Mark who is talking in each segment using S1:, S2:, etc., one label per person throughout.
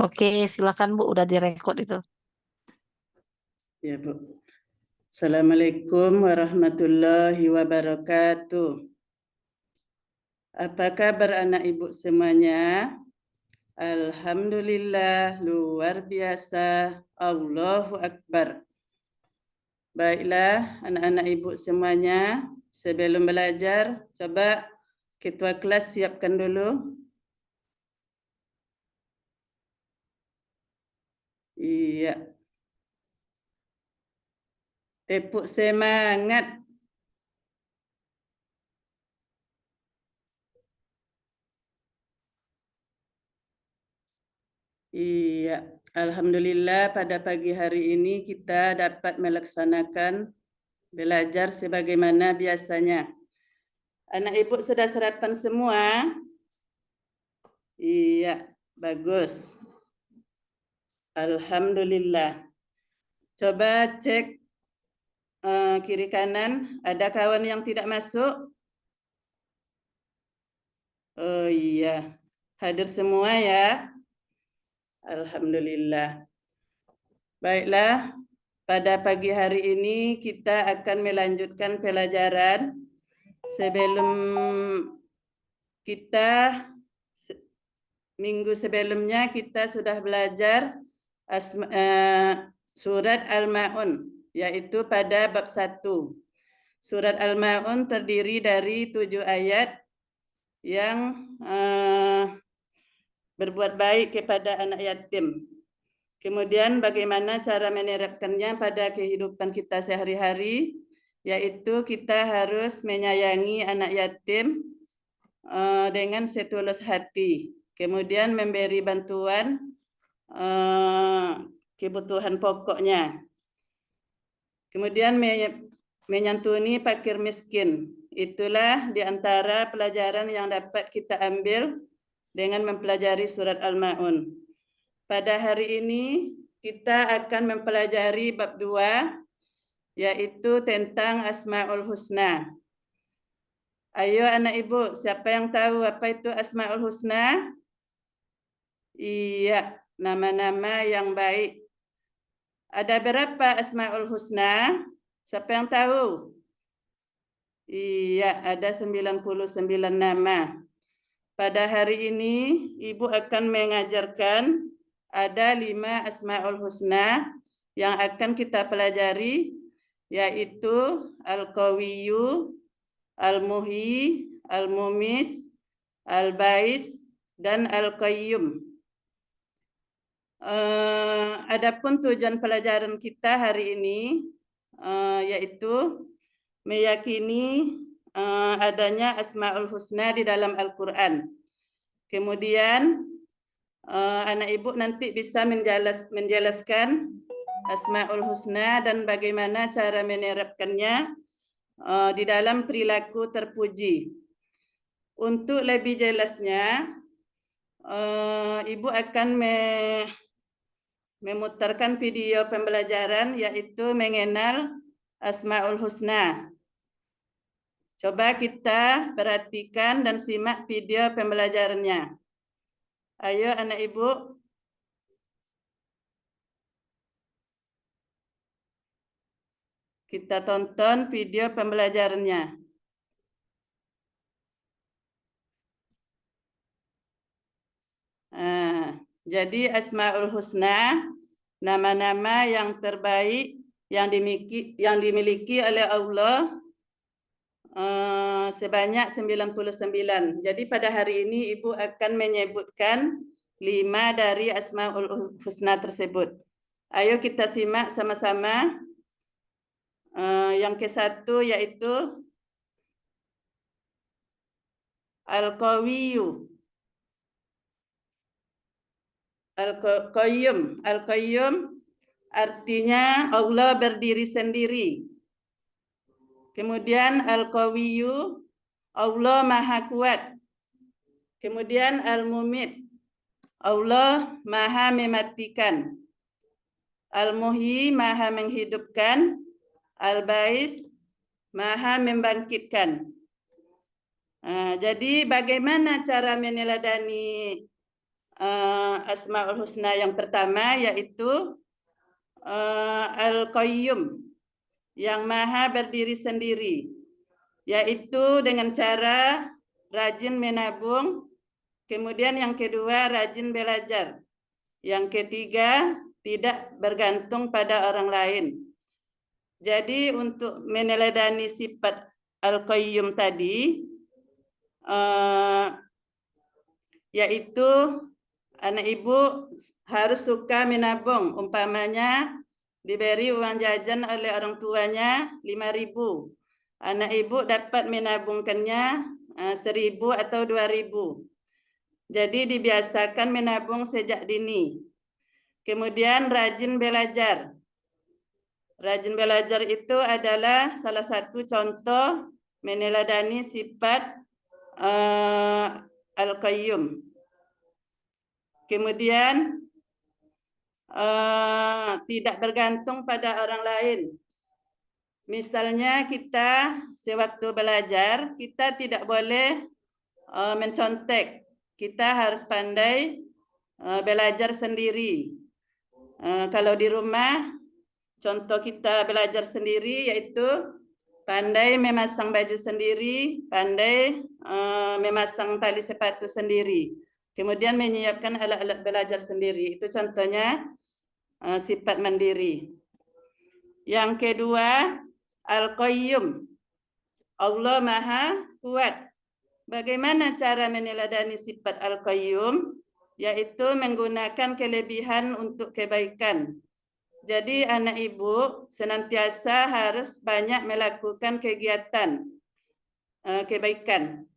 S1: Oke, silakan Bu, udah direkod itu.
S2: Ya, Bu. Assalamualaikum warahmatullahi wabarakatuh. Apa kabar anak ibu semuanya? Alhamdulillah, luar biasa. Allahu Akbar. Baiklah, anak-anak ibu semuanya, sebelum belajar, coba ketua kelas siapkan dulu. Iya. Tepuk semangat. Iya, alhamdulillah pada pagi hari ini kita dapat melaksanakan belajar sebagaimana biasanya. Anak ibu sudah sarapan semua? Iya, bagus. Alhamdulillah. Coba cek kiri kanan, ada kawan yang tidak masuk? Oh iya, hadir semua ya. Alhamdulillah. Baiklah, pada pagi hari ini kita akan melanjutkan pelajaran. Sebelum kita minggu sebelumnya kita sudah belajar surat Al-Ma'un, yaitu pada bab 1. Surat Al-Ma'un terdiri dari 7 ayat yang berbuat baik kepada anak yatim. Kemudian bagaimana cara menerapkannya pada kehidupan kita sehari-hari, yaitu kita harus menyayangi anak yatim dengan setulus hati. Kemudian memberi bantuan kebutuhan pokoknya. Kemudian menyantuni fakir miskin. Itulah di antara pelajaran yang dapat kita ambil dengan mempelajari surat Al-Ma'un. Pada hari ini kita akan mempelajari bab 2, yaitu tentang Asmaul Husna. Ayo anak ibu, siapa yang tahu apa itu Asmaul Husna? Iya, nama-nama yang baik. Ada berapa Asmaul Husna? Siapa yang tahu? Iya, ada 99 nama. Pada hari ini, Ibu akan mengajarkan ada 5 Asmaul Husna yang akan kita pelajari, yaitu Al-Qawiyyu, Al-Muhyi, Al-Mumis, Al-Bais, dan Al-Qayyum. Adapun tujuan pelajaran kita hari ini yaitu meyakini adanya Asmaul Husna di dalam Al-Quran. Kemudian anak ibu nanti bisa menjelaskan Asmaul Husna dan bagaimana cara menerapkannya di dalam perilaku terpuji. Untuk lebih jelasnya, Ibu akan memutarkan video pembelajaran yaitu mengenal Asmaul Husna. Coba kita perhatikan dan simak video pembelajarannya. Ayo anak ibu. Kita tonton video pembelajarannya. Jadi Asmaul Husna, nama-nama yang terbaik yang dimiliki oleh Allah sebanyak 99. Jadi pada hari ini Ibu akan menyebutkan 5 dari Asmaul Husna tersebut. Ayo kita simak sama-sama. Yang ke-1 yaitu Al-Qawiyyu. Al-Qayyum. Al-Qayyum artinya Allah berdiri sendiri. Kemudian Al-Qawiyyu, Allah Maha Kuat. Kemudian Al-Mumit, Allah Maha mematikan. Al-Muhyi, Maha menghidupkan. Al-Bais, Maha membangkitkan. Jadi bagaimana cara meneladani Asmaul Husna yang pertama, yaitu Al-Qayyum, yang maha berdiri sendiri, yaitu dengan cara rajin menabung. Kemudian yang kedua, rajin belajar. Yang ketiga, tidak bergantung pada orang lain. Jadi untuk meneladani sifat Al-Qayyum tadi, yaitu anak ibu harus suka menabung. Umpamanya diberi uang jajan oleh orang tuanya 5.000. Anak ibu dapat menabungkannya 1.000 atau 2.000. Jadi dibiasakan menabung sejak dini. Kemudian rajin belajar. Rajin belajar itu adalah salah satu contoh meneladani sifat Al-Qayyum. Kemudian tidak bergantung pada orang lain. Misalnya kita sewaktu belajar, kita tidak boleh mencontek. Kita harus pandai belajar sendiri. Kalau di rumah, contoh kita belajar sendiri yaitu pandai memasang baju sendiri, pandai memasang tali sepatu sendiri. Kemudian menyiapkan alat-alat belajar sendiri. Itu contohnya sifat mandiri. Yang kedua, Al-Qayyum. Allah Maha Kuat. Bagaimana cara meneladani sifat Al-Qayyum? Yaitu menggunakan kelebihan untuk kebaikan. Jadi anak ibu senantiasa harus banyak melakukan kegiatan kebaikan.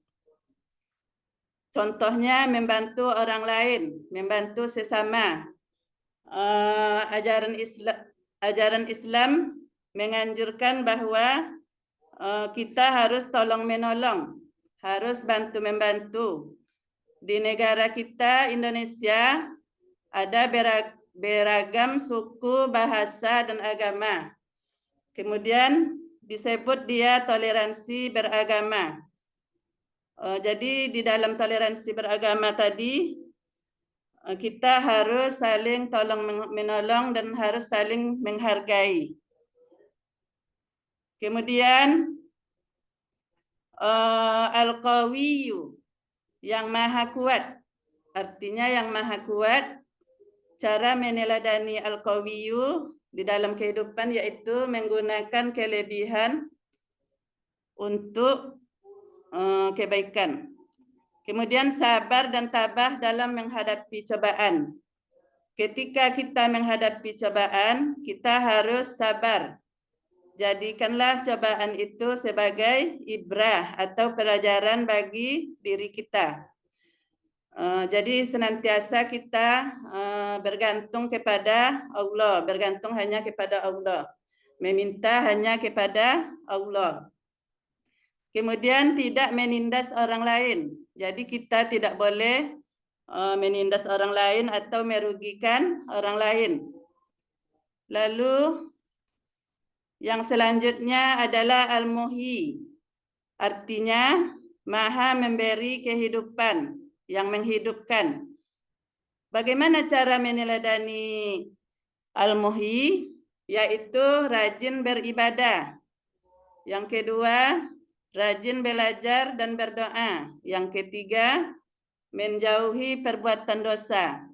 S2: Contohnya membantu orang lain, membantu sesama. Ajaran Islam menganjurkan bahwa kita harus tolong menolong, harus bantu membantu. Di negara kita Indonesia ada beragam suku, bahasa, dan agama. Kemudian disebut dia toleransi beragama. Jadi di dalam toleransi beragama tadi, kita harus saling tolong menolong dan harus saling menghargai. Kemudian Al-Qawiyyu, yang maha kuat. Artinya yang maha kuat. Cara meneladani Al-Qawiyyu di dalam kehidupan yaitu menggunakan kelebihan untuk kebaikan. Kemudian sabar dan tabah dalam menghadapi cobaan. Ketika kita menghadapi cobaan, kita harus sabar. Jadikanlah cobaan itu sebagai ibrah atau pelajaran bagi diri kita. Jadi senantiasa kita bergantung kepada Allah, bergantung hanya kepada Allah, meminta hanya kepada Allah. Kemudian tidak menindas orang lain. Jadi kita tidak boleh menindas orang lain atau merugikan orang lain. Lalu yang selanjutnya adalah Al-Muhyi. Artinya maha memberi kehidupan, yang menghidupkan. Bagaimana cara meneladani Al-Muhyi? Yaitu rajin beribadah. Yang kedua, rajin belajar dan berdoa. Yang ketiga, menjauhi perbuatan dosa.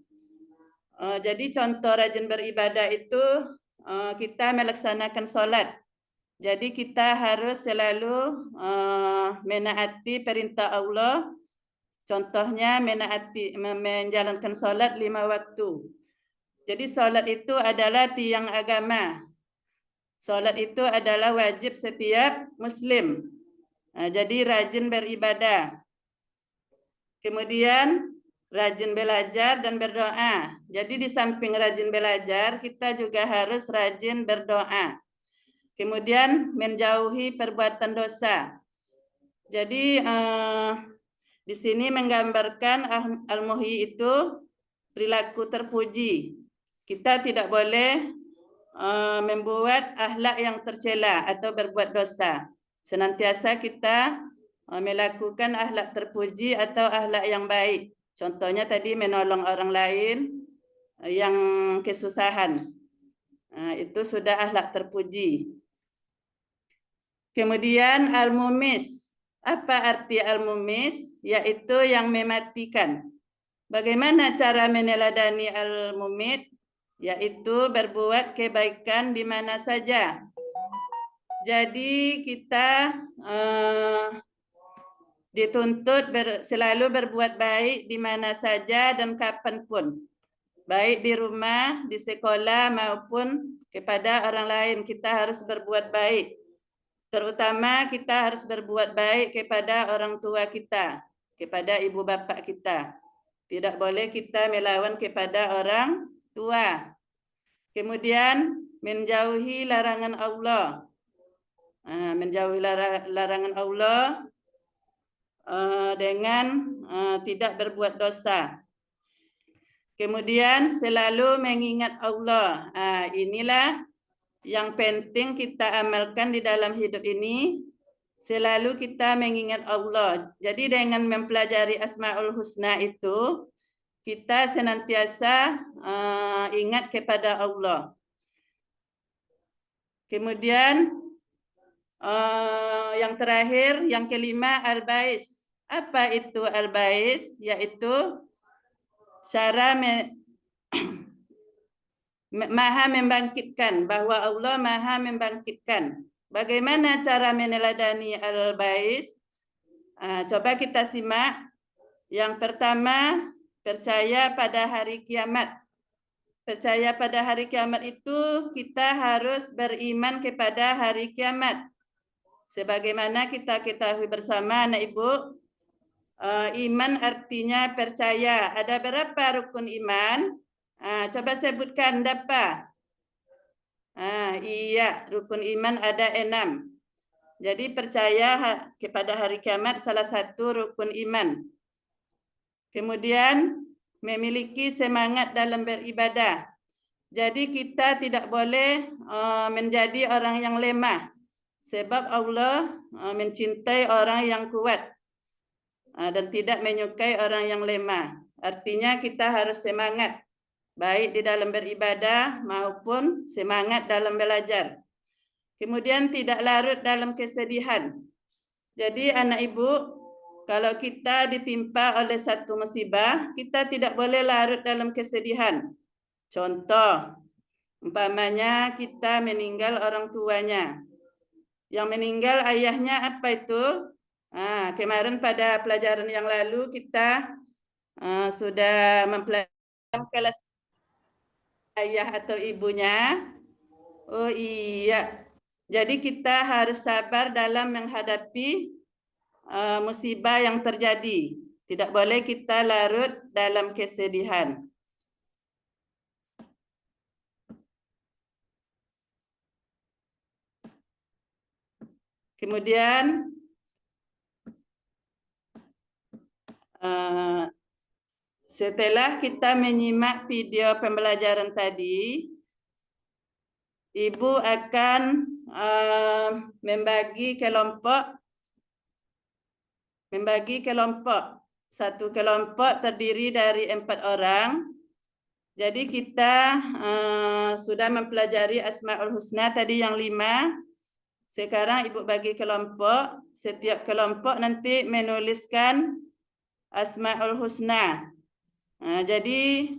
S2: Jadi contoh rajin beribadah itu kita melaksanakan sholat. Jadi kita harus selalu menaati perintah Allah. Contohnya menjalankan sholat 5 waktu. Jadi sholat itu adalah tiang agama. Sholat itu adalah wajib setiap Muslim. Jadi rajin beribadah. Kemudian rajin belajar dan berdoa. Jadi di samping rajin belajar, kita juga harus rajin berdoa. Kemudian menjauhi perbuatan dosa. Jadi di sini menggambarkan Al-Muhyi itu perilaku terpuji. Kita tidak boleh membuat akhlak yang tercela atau berbuat dosa. Senantiasa kita melakukan akhlak terpuji atau akhlak yang baik. Contohnya tadi menolong orang lain yang kesusahan. Itu sudah akhlak terpuji. Kemudian al-mumis. Apa arti al-mumis? Yaitu yang mematikan. Bagaimana cara meneladani al-mumit? Yaitu berbuat kebaikan di mana saja. Jadi kita dituntut selalu berbuat baik di mana saja dan kapanpun. Baik di rumah, di sekolah, maupun kepada orang lain. Kita harus berbuat baik. Terutama kita harus berbuat baik kepada orang tua kita, kepada ibu bapak kita. Tidak boleh kita melawan kepada orang tua. Kemudian menjauhi larangan Allah. Menjauhi larangan Allah dengan tidak berbuat dosa. Kemudian selalu mengingat Allah. Inilah yang penting kita amalkan di dalam hidup ini. Selalu kita mengingat Allah. Jadi dengan mempelajari Asmaul Husna itu, kita senantiasa ingat kepada Allah. Kemudian yang terakhir, yang kelima, al-bais. Apa itu al-bais? Yaitu cara maha membangkitkan, bahwa Allah maha membangkitkan. Bagaimana cara meneladani al-bais? Coba kita simak. Yang pertama, percaya pada hari kiamat. Percaya pada hari kiamat itu kita harus beriman kepada hari kiamat. Sebagaimana kita ketahui bersama anak ibu, iman artinya percaya. Ada berapa rukun iman? Coba sebutkan dapat. Iya, rukun iman ada 6. Jadi percaya kepada hari kiamat salah satu rukun iman. Kemudian memiliki semangat dalam beribadah. Jadi kita tidak boleh menjadi orang yang lemah. Sebab Allah mencintai orang yang kuat dan tidak menyukai orang yang lemah. Artinya kita harus semangat. Baik di dalam beribadah maupun semangat dalam belajar. Kemudian tidak larut dalam kesedihan. Jadi anak ibu, kalau kita ditimpa oleh satu musibah, kita tidak boleh larut dalam kesedihan. Contoh, umpamanya kita meninggal orang tuanya. Yang meninggal ayahnya apa itu? Kemarin pada pelajaran yang lalu kita sudah mempelajari kelas ayah atau ibunya. Oh iya. Jadi kita harus sabar dalam menghadapi musibah yang terjadi. Tidak boleh kita larut dalam kesedihan. Kemudian setelah kita menyimak video pembelajaran tadi, Ibu akan membagi kelompok. Satu kelompok terdiri dari 4 orang. Jadi kita sudah mempelajari Asmaul Husna tadi yang 5. Sekarang Ibu bagi kelompok. Setiap kelompok nanti menuliskan Asmaul Husna. Jadi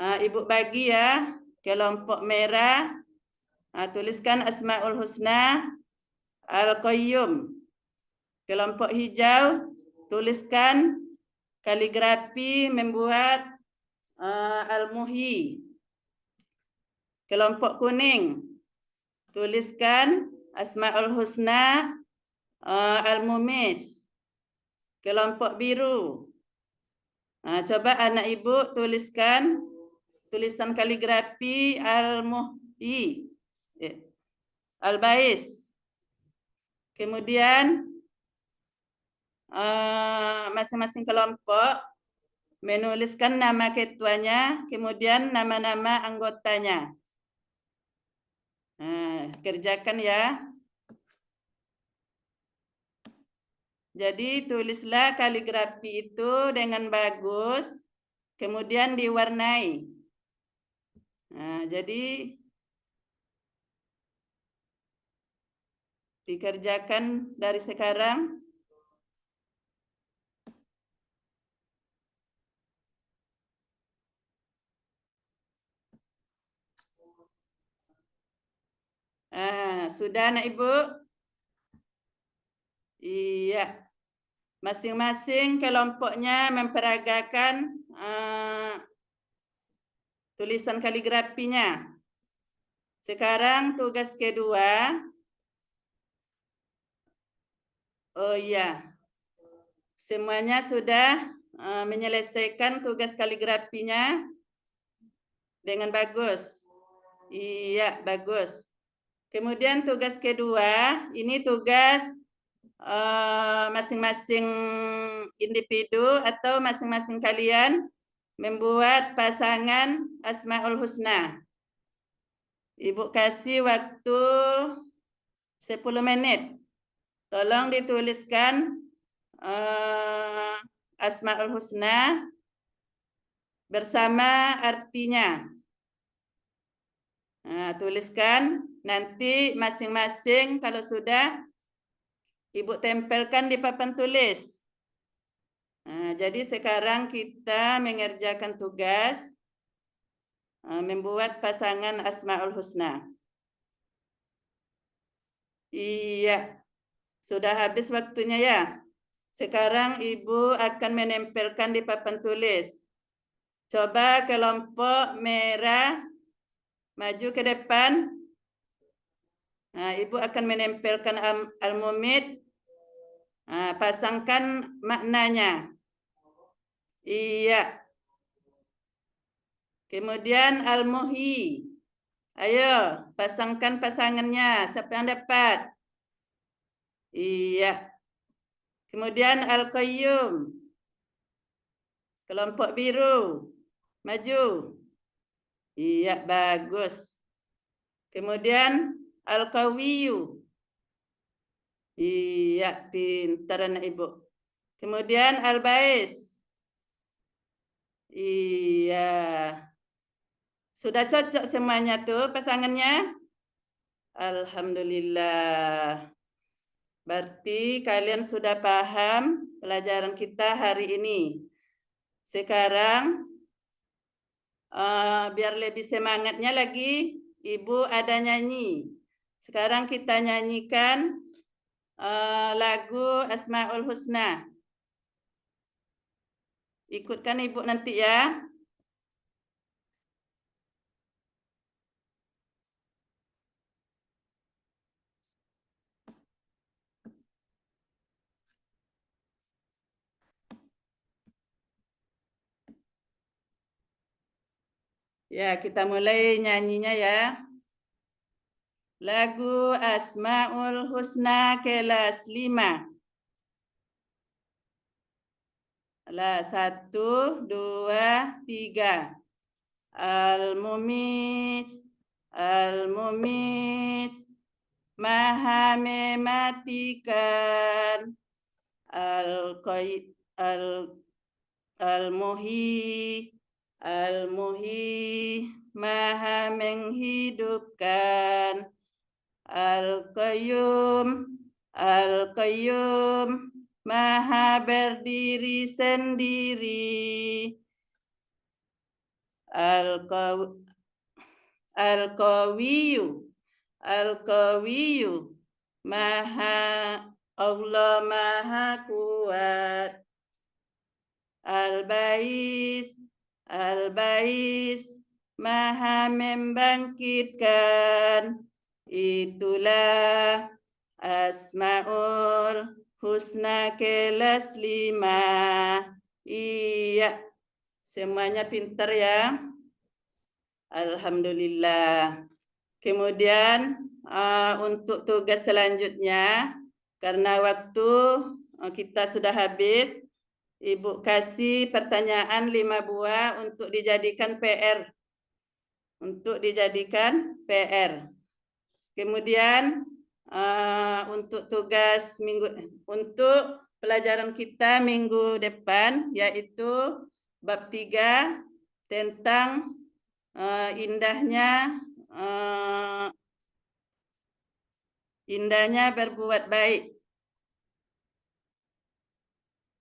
S2: Ibu bagi ya, kelompok merah. Tuliskan Asmaul Husna Al-Qayyum. Kelompok hijau, tuliskan kaligrafi membuat Al-Muhyi. Kelompok kuning, tuliskan Asmaul Husna Al-Mumis. Kelompok biru, coba anak ibu tuliskan tulisan kaligrafi Al-Muhyi. Al-Bais. Kemudian masing-masing kelompok menuliskan nama ketuanya, kemudian nama-nama anggotanya. Kerjakan ya. Jadi tulislah kaligrafi itu dengan bagus, kemudian diwarnai. Nah, jadi dikerjakan dari sekarang. Sudah anak Ibu? Iya. Masing-masing kelompoknya memperagakan tulisan kaligrafinya. Sekarang tugas kedua. Oh iya. Semuanya sudah menyelesaikan tugas kaligrafinya dengan bagus. Iya, bagus. Kemudian tugas kedua, ini tugas masing-masing individu atau masing-masing kalian membuat pasangan Asmaul Husna. Ibu kasih waktu 10 menit. Tolong dituliskan Asmaul Husna bersama artinya. Nah, tuliskan, nanti masing-masing kalau sudah Ibu tempelkan di papan tulis. Nah, jadi sekarang kita mengerjakan tugas membuat pasangan Asmaul Husna. Iya, sudah habis waktunya ya. Sekarang Ibu akan menempelkan di papan tulis. Coba kelompok merah maju ke depan. Nah, Ibu akan menempelkan al-mumid. Nah, pasangkan maknanya. Iya. Kemudian al-muhi. Ayo, pasangkan pasangannya. Siapa yang dapat? Iya. Kemudian al-qayyum. Kelompok biru. Maju. Iya, bagus. Kemudian al-qawiyu. Iya, pintar anak Ibu. Kemudian al-bais. Iya. Sudah cocok semuanya tuh pasangannya? Alhamdulillah. Berarti kalian sudah paham pelajaran kita hari ini. Sekarang biar lebih semangatnya lagi, Ibu ada nyanyi. Sekarang kita nyanyikan lagu Asmaul Husna. Ikutkan Ibu nanti ya. Ya, kita mulai nyanyinya ya. Lagu Asmaul Husna kelas 5. 1, 2, 3. Al-Mumis, Al-Mumis, Maha mematikan. Al-Muhi, Al-Muhi, Maha menghidupkan. Al-Qayyum, Al-Qayyum, Maha berdiri sendiri. Al-Qawiyu, Al-Qawiyu, Maha Allah Maha kuat. Al-Bais, Al-Bais, Maha membangkitkan. Itulah Asmaul Husna kelas 5. Iya, semuanya pintar ya. Alhamdulillah. Kemudian untuk tugas selanjutnya, karena waktu kita sudah habis, Ibu kasih pertanyaan 5 buah untuk dijadikan PR. Untuk dijadikan PR. Kemudian untuk tugas untuk pelajaran kita minggu depan, yaitu bab 3 tentang indahnya berbuat baik.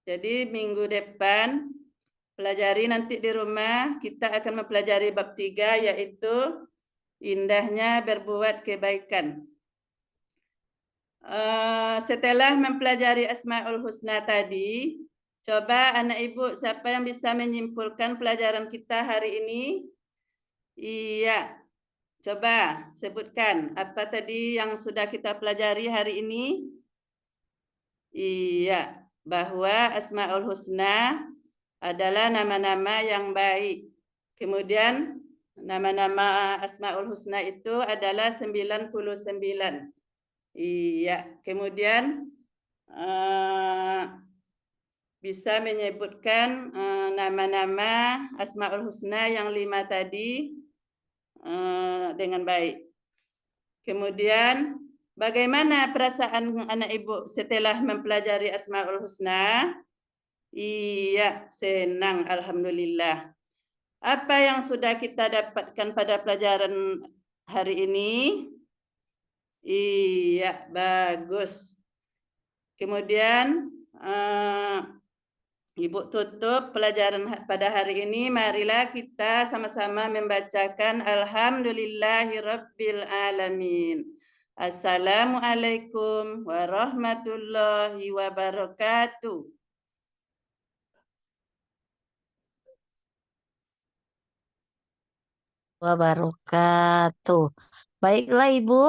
S2: Jadi minggu depan pelajari nanti di rumah, kita akan mempelajari bab 3 yaitu indahnya berbuat kebaikan. Setelah mempelajari Asmaul Husna tadi, coba anak ibu siapa yang bisa menyimpulkan pelajaran kita hari ini? Iya, coba sebutkan apa tadi yang sudah kita pelajari hari ini? Iya, bahwa Asmaul Husna adalah nama-nama yang baik. Kemudian nama-nama Asmaul Husna itu adalah 99. Iya, kemudian bisa menyebutkan nama-nama Asmaul Husna yang 5 tadi dengan baik. Kemudian bagaimana perasaan anak ibu setelah mempelajari Asmaul Husna? Iya, senang, alhamdulillah. Apa yang sudah kita dapatkan pada pelajaran hari ini? Iya, bagus. Kemudian Ibu tutup pelajaran pada hari ini. Marilah kita sama-sama membacakan Alhamdulillahirabbil alamin. Assalamualaikum warahmatullahi wabarakatuh.
S1: Wabarakatuh. Baiklah Ibu.